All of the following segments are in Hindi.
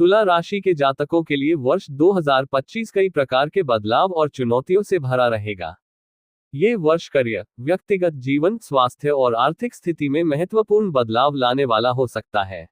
तुला राशि के जातकों के लिए वर्ष 2025 कई प्रकार के बदलाव और चुनौतियों से भरा रहेगा। ये वर्ष करियर, व्यक्तिगत जीवन, स्वास्थ्य और आर्थिक स्थिति में महत्वपूर्ण बदलाव लाने वाला हो सकता है।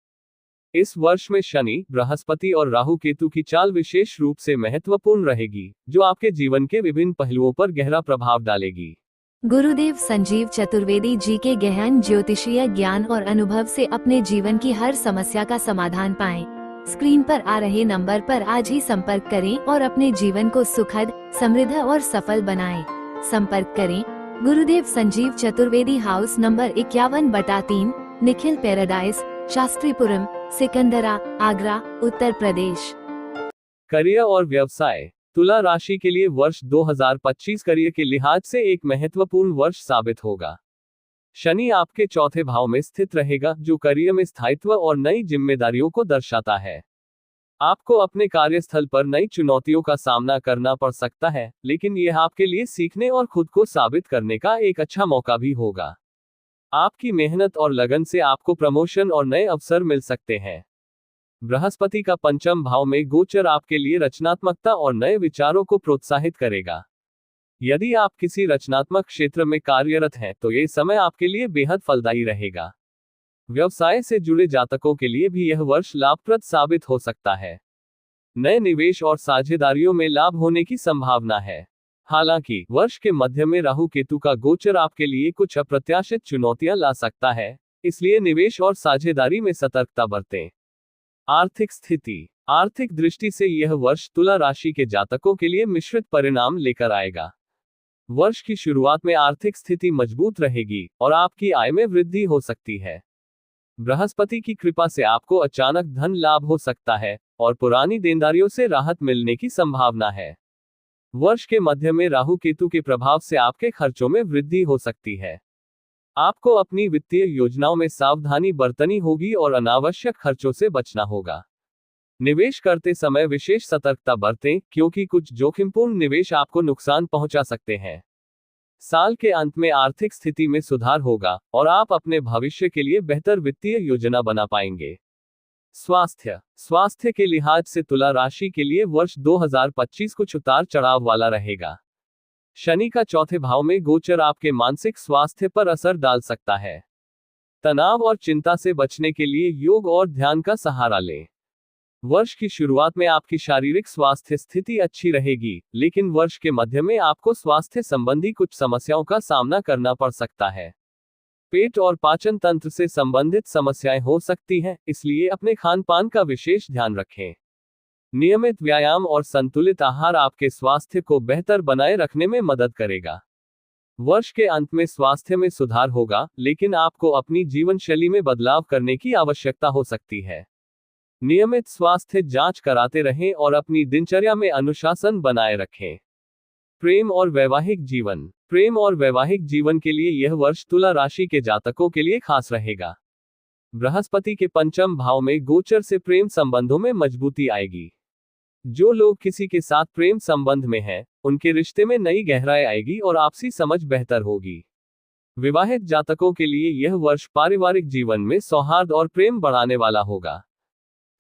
इस वर्ष में शनि, बृहस्पति और राहु केतु की चाल विशेष रूप से महत्वपूर्ण रहेगी, जो आपके जीवन के विभिन्न पहलुओं पर गहरा प्रभाव डालेगी। गुरुदेव संजीव चतुर्वेदी जी के गहन ज्योतिषीय ज्ञान और अनुभव से अपने जीवन की हर समस्या का समाधान पाएं। स्क्रीन पर आ रहे नंबर पर आज ही संपर्क करें और अपने जीवन को सुखद, समृद्ध और सफल बनाएं। संपर्क करें Gurudev Sanjeev Chaturvedi, house number 51/3, Nikhil paradise, Shastripuram, Sikandra, Agra, Uttar Pradesh. Career और व्यवसाय। तुला राशि के लिए वर्ष 2025 करियर के लिहाज से एक महत्वपूर्ण वर्ष साबित होगा। शनि आपके चौथे भाव में स्थित रहेगा, जो करियर में स्थायित्व और नई जिम्मेदारियों को दर्शाता है। आपको अपने कार्यस्थल पर नई चुनौतियों का सामना करना पड़ सकता है, लेकिन यह आपके लिए सीखने और खुद को साबित करने का एक अच्छा मौका भी होगा। आपकी मेहनत और लगन से आपको प्रमोशन और नए अवसर मिल सकते हैं। बृहस्पति का पंचम भाव में गोचर आपके लिए रचनात्मकता और नए विचारों को प्रोत्साहित करेगा। यदि आप किसी रचनात्मक क्षेत्र में कार्यरत हैं, तो ये समय आपके लिए बेहद फलदायी रहेगा। व्यवसाय से जुड़े जातकों के लिए भी यह वर्ष लाभप्रद साबित हो सकता है। नए निवेश और साझेदारियों में लाभ होने की संभावना है। हालांकि वर्ष के मध्य में राहु केतु का गोचर आपके लिए कुछ अप्रत्याशित चुनौतियां ला सकता है, इसलिए निवेश और साझेदारी में सतर्कता बरतें। आर्थिक स्थिति। आर्थिक दृष्टि से यह वर्ष तुला राशि के जातकों के लिए मिश्रित परिणाम लेकर आएगा। वर्ष की शुरुआत में आर्थिक स्थिति मजबूत रहेगी और आपकी आय में वृद्धि हो सकती है। बृहस्पति की कृपा से आपको अचानक धन लाभ हो सकता है और पुरानी देनदारियों से राहत मिलने की संभावना है। वर्ष के मध्य में राहु केतु के प्रभाव से आपके खर्चों में वृद्धि हो सकती है। आपको अपनी वित्तीय योजनाओं में सावधानी बरतनी होगी और अनावश्यक खर्चों से बचना होगा। निवेश करते समय विशेष सतर्कता बरतें, क्योंकि कुछ जोखिमपूर्ण निवेश आपको नुकसान पहुंचा सकते हैं। साल के अंत में आर्थिक स्थिति में सुधार होगा और आप अपने भविष्य के लिए बेहतर वित्तीय योजना बना पाएंगे। स्वास्थ्य के लिहाज से तुला राशि के लिए वर्ष 2025 कुछ उतार चढ़ाव वाला रहेगा। शनि का चौथे भाव में गोचर आपके मानसिक स्वास्थ्य पर असर डाल सकता है। तनाव और चिंता से बचने के लिए योग और ध्यान का सहारा लें। वर्ष की शुरुआत में आपकी शारीरिक स्वास्थ्य स्थिति अच्छी रहेगी, लेकिन वर्ष के मध्य में आपको स्वास्थ्य संबंधी कुछ समस्याओं का सामना करना पड़ सकता है। पेट और पाचन तंत्र से संबंधित समस्याएं हो सकती हैं, इसलिए अपने खान पान का विशेष ध्यान रखें। नियमित व्यायाम और संतुलित आहार आपके स्वास्थ्य को बेहतर बनाए रखने में मदद करेगा। वर्ष के अंत में स्वास्थ्य में सुधार होगा, लेकिन आपको अपनी जीवन शैली में बदलाव करने की आवश्यकता हो सकती है। नियमित स्वास्थ्य जांच कराते रहें और अपनी दिनचर्या में अनुशासन बनाए रखें। प्रेम और वैवाहिक जीवन के लिए यह वर्ष तुला राशि के जातकों के लिए खास रहेगा। बृहस्पति के पंचम भाव में गोचर से प्रेम संबंधों में मजबूती आएगी। जो लोग किसी के साथ प्रेम संबंध में हैं, उनके रिश्ते में नई गहराई आएगी और आपसी समझ बेहतर होगी। विवाहित जातकों के लिए यह वर्ष पारिवारिक जीवन में सौहार्द और प्रेम बढ़ाने वाला होगा।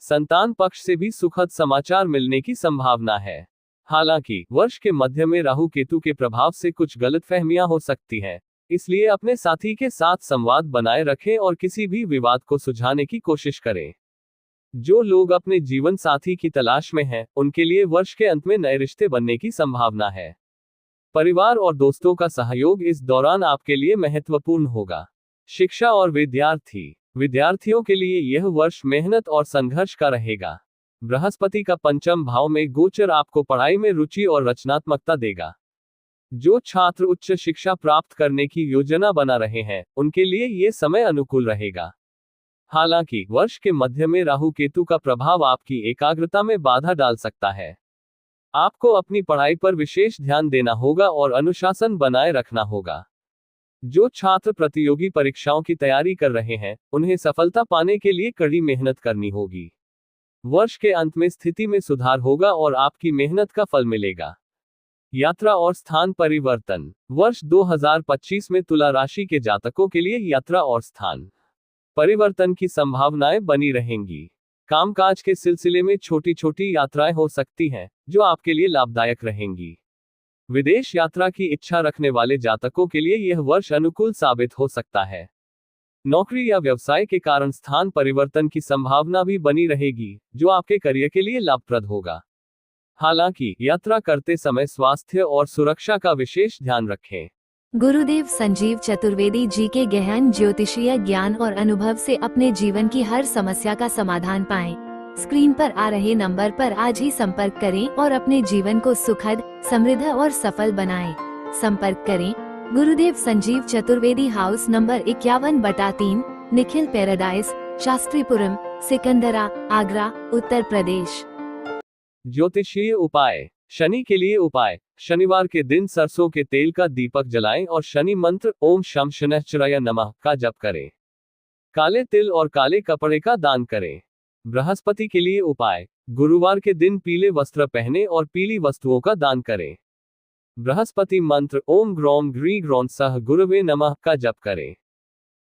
संतान पक्ष से भी सुखद समाचार मिलने की संभावना है। हालांकि वर्ष के मध्य में राहु केतु के प्रभाव से कुछ गलतफहमियां हो सकती हैं, इसलिए अपने साथी के साथ संवाद बनाए रखें और किसी भी विवाद को सुलझाने की कोशिश करें। जो लोग अपने जीवन साथी की तलाश में हैं, उनके लिए वर्ष के अंत में नए रिश्ते बनने की संभावना है। परिवार और दोस्तों का सहयोग इस दौरान आपके लिए महत्वपूर्ण होगा। शिक्षा और विद्यार्थियों के लिए यह वर्ष मेहनत और संघर्ष का रहेगा। बृहस्पति का पंचम भाव में गोचर आपको पढ़ाई में रुचि और रचनात्मकता देगा। जो छात्र उच्च शिक्षा प्राप्त करने की योजना बना रहे हैं, उनके लिए ये समय अनुकूल रहेगा। हालांकि वर्ष के मध्य में राहु केतु का प्रभाव आपकी एकाग्रता में बाधा डाल सकता है। आपको अपनी पढ़ाई पर विशेष ध्यान देना होगा और अनुशासन बनाए रखना होगा। जो छात्र प्रतियोगी परीक्षाओं की तैयारी कर रहे हैं, उन्हें सफलता पाने के लिए कड़ी मेहनत करनी होगी। वर्ष के अंत में स्थिति में सुधार होगा और आपकी मेहनत का फल मिलेगा। यात्रा और स्थान परिवर्तन। वर्ष 2025 में तुला राशि के जातकों के लिए यात्रा और स्थान परिवर्तन की संभावनाएं बनी रहेंगी। कामकाज के सिलसिले में छोटी छोटी यात्राएं हो सकती हैं, जो आपके लिए लाभदायक रहेंगी। विदेश यात्रा की इच्छा रखने वाले जातकों के लिए यह वर्ष अनुकूल साबित हो सकता है। नौकरी या व्यवसाय के कारण स्थान परिवर्तन की संभावना भी बनी रहेगी, जो आपके करियर के लिए लाभप्रद होगा। हालांकि यात्रा करते समय स्वास्थ्य और सुरक्षा का विशेष ध्यान रखें। गुरुदेव संजीव चतुर्वेदी जी के गहन ज्योतिषीय ज्ञान और अनुभव से अपने जीवन की हर समस्या का समाधान पाएं। स्क्रीन पर आ रहे नंबर पर आज ही संपर्क करें और अपने जीवन को सुखद, समृद्ध और सफल बनाएं। संपर्क करें Gurudev Sanjeev Chaturvedi, house number 51/3, Nikhil paradise, Shastripuram, Sikandra, Agra, Uttar Pradesh. ज्योतिषीय उपाय। शनि के लिए उपाय। शनिवार के दिन सरसों के तेल का दीपक जलाएं और शनि मंत्र ओम शम शनैश्चराय नमः का जप करें। काले तिल और काले कपड़े का दान करें। बृहस्पति के लिए उपाय। गुरुवार के दिन पीले वस्त्र पहने और पीली वस्तुओं का दान करें। बृहस्पति मंत्र ओम ग्रौम ग्री ग्रौन सह गुरुवे नमः का जप करें।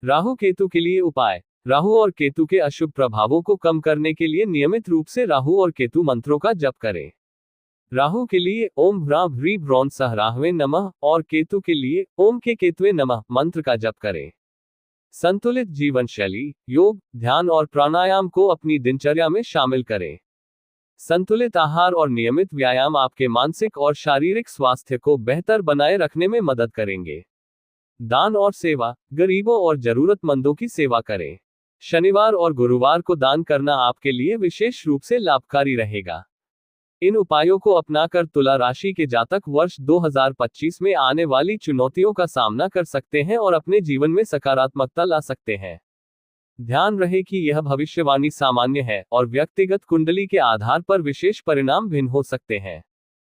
राहु केतु के लिए उपाय। राहु और केतु के अशुभ प्रभावों को कम करने के लिए नियमित रूप से राहु और केतु मंत्रों का जप करें। राहु के लिए ओम ह्रां ह्रीं ब्रौन सह राहवे नमः और केतु के लिए ओम के केतुवे नमः मंत्र का जप करें। संतुलित जीवन शैली, योग, ध्यान और प्राणायाम को अपनी दिनचर्या में शामिल करें। संतुलित आहार और नियमित व्यायाम आपके मानसिक और शारीरिक स्वास्थ्य को बेहतर बनाए रखने में मदद करेंगे। दान और सेवा। गरीबों और जरूरतमंदों की सेवा करें। शनिवार और गुरुवार को दान करना आपके लिए विशेष रूप से लाभकारी रहेगा। इन उपायों को अपनाकर तुला राशि के जातक वर्ष 2025 में आने वाली चुनौतियों का सामना कर सकते हैं और अपने जीवन में सकारात्मकता ला सकते हैं। ध्यान रहे कि यह भविष्यवाणी सामान्य है और व्यक्तिगत कुंडली के आधार पर विशेष परिणाम भिन्न हो सकते हैं।